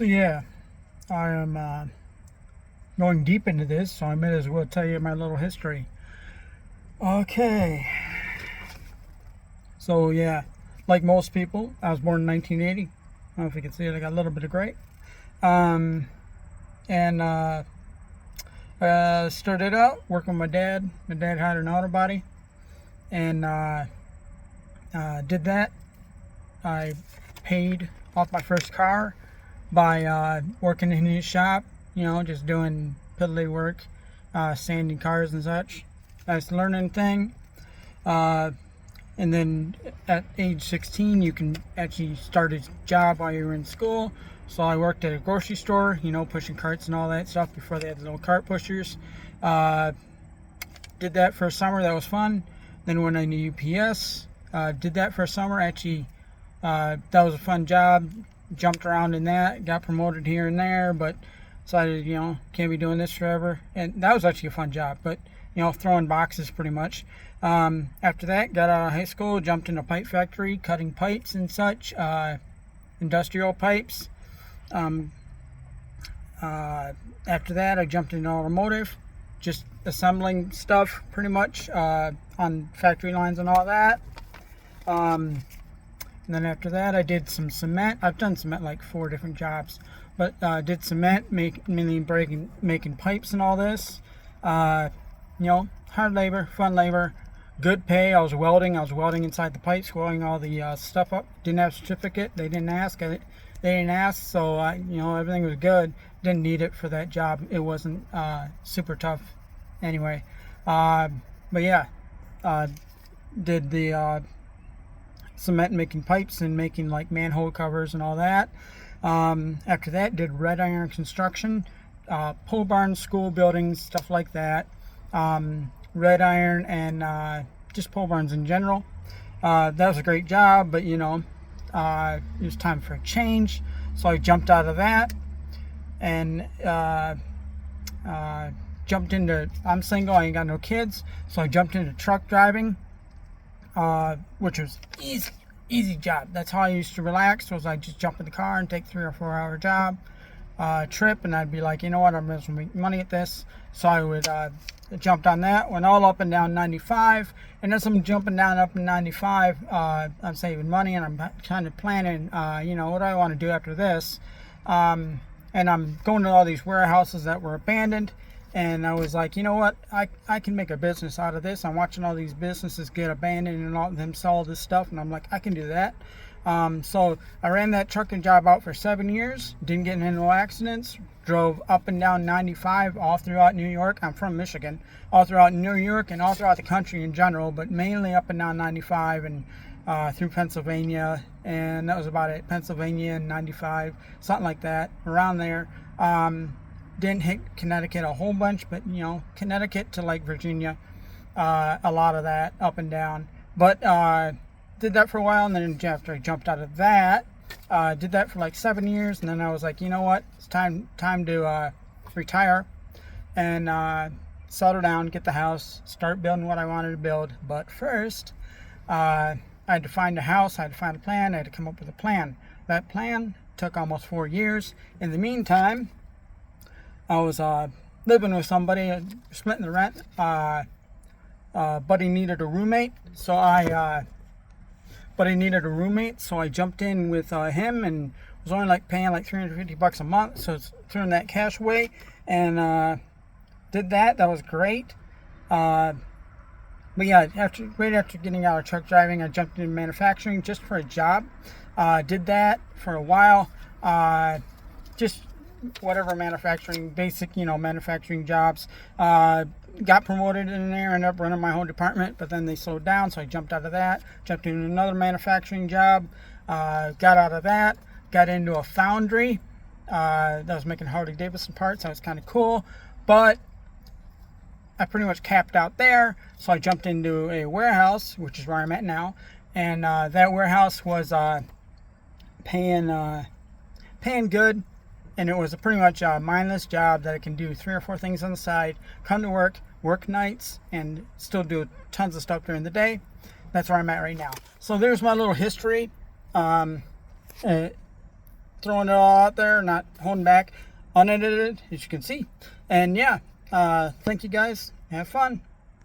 So yeah, I am going deep into this, so I might as well tell you my little history. Okay, so yeah, like most people, I was born in 1980. I don't know if you can see it. I got a little bit of gray. Um, and Started out working with my dad. My dad had an auto body, and did that. I paid off my first car by working in his shop, just doing piddly work, sanding cars and such. Nice learning thing. Uh, and then at age 16, you can actually start a job while you're in school. So I worked at a grocery store, pushing carts and all that stuff before they had the little cart pushers. Uh, did that for a summer. That was fun. Then went into UPS. Did that for a summer. Actually, that was a fun job. Jumped around in that. Got promoted here and there, but decided, can't be doing this forever. And that was actually a fun job, but, throwing boxes pretty much. After that, got out of high school, jumped in a pipe factory, cutting pipes and such, industrial pipes. After that, I jumped into automotive, just assembling stuff pretty much on factory lines and all that. And then after that, I did some cement. I've done cement like 4 different jobs, but did cement, mainly making pipes and all this. Hard labor, fun labor, good pay. I was welding inside the pipes, welding all the stuff up. Didn't have a certificate. They didn't ask. So everything was good. Didn't need it for that job. It wasn't super tough anyway. But yeah, did the cement, making pipes and making like manhole covers and all that. After that, did red iron construction, pole barns, school buildings, stuff like that. Red iron and just pole barns in general. That was a great job, but it was time for a change, so I jumped out of that and jumped into. I'm single, I ain't got no kids, so I jumped into truck driving, which was easy job. That's how I used to relax. Was I just jump in the car and take 3 or 4 hour job trip, and I'd be like, I'm going to make money at this. So I would jumped on that, went all up and down 95, and as I'm jumping down up in 95, I'm saving money, and I'm kind of planning, what do I want to do after this, and I'm going to all these warehouses that were abandoned, and I was like, I can make a business out of this. I'm watching all these businesses get abandoned and all of them sell this stuff, and I'm like, I can do that. So I ran that trucking job out for 7 years, didn't get into no accidents, drove up and down 95 all throughout New York. I'm from Michigan. All throughout New York and all throughout the country in general, but mainly up and down 95 and through Pennsylvania, and that was about it. Pennsylvania and 95, something like that, around there. Didn't hit Connecticut a whole bunch, but Connecticut to like Virginia, a lot of that up and down. But did that for a while, and then after I jumped out of that, did that for like 7 years, and then I was like, it's time to retire and settle down, get the house, start building what I wanted to build. But first, I had to find a house, I had to find a plan, I had to come up with a plan. That plan took almost 4 years. In the meantime, I was living with somebody, splitting the rent. Buddy needed a roommate, so I jumped in with him, and was only paying like $350 a month, so it's throwing that cash away, and did that. That was great. But yeah, right after getting out of truck driving, I jumped into manufacturing just for a job. Did that for a while. Just whatever manufacturing, basic, manufacturing jobs. Got promoted in there, ended up running my whole department, but then they slowed down, so I jumped out of that, jumped into another manufacturing job, got out of that, got into a foundry that was making Harley-Davidson parts. That was kind of cool, but I pretty much capped out there, so I jumped into a warehouse, which is where I'm at now, and that warehouse was paying good. And it was a pretty much mindless job that I can do 3 or 4 things on the side, come to work nights, and still do tons of stuff during the day. That's where I'm at right now. So there's my little history. throwing it all out there, not holding back, unedited, as you can see. And yeah, thank you guys. Have fun.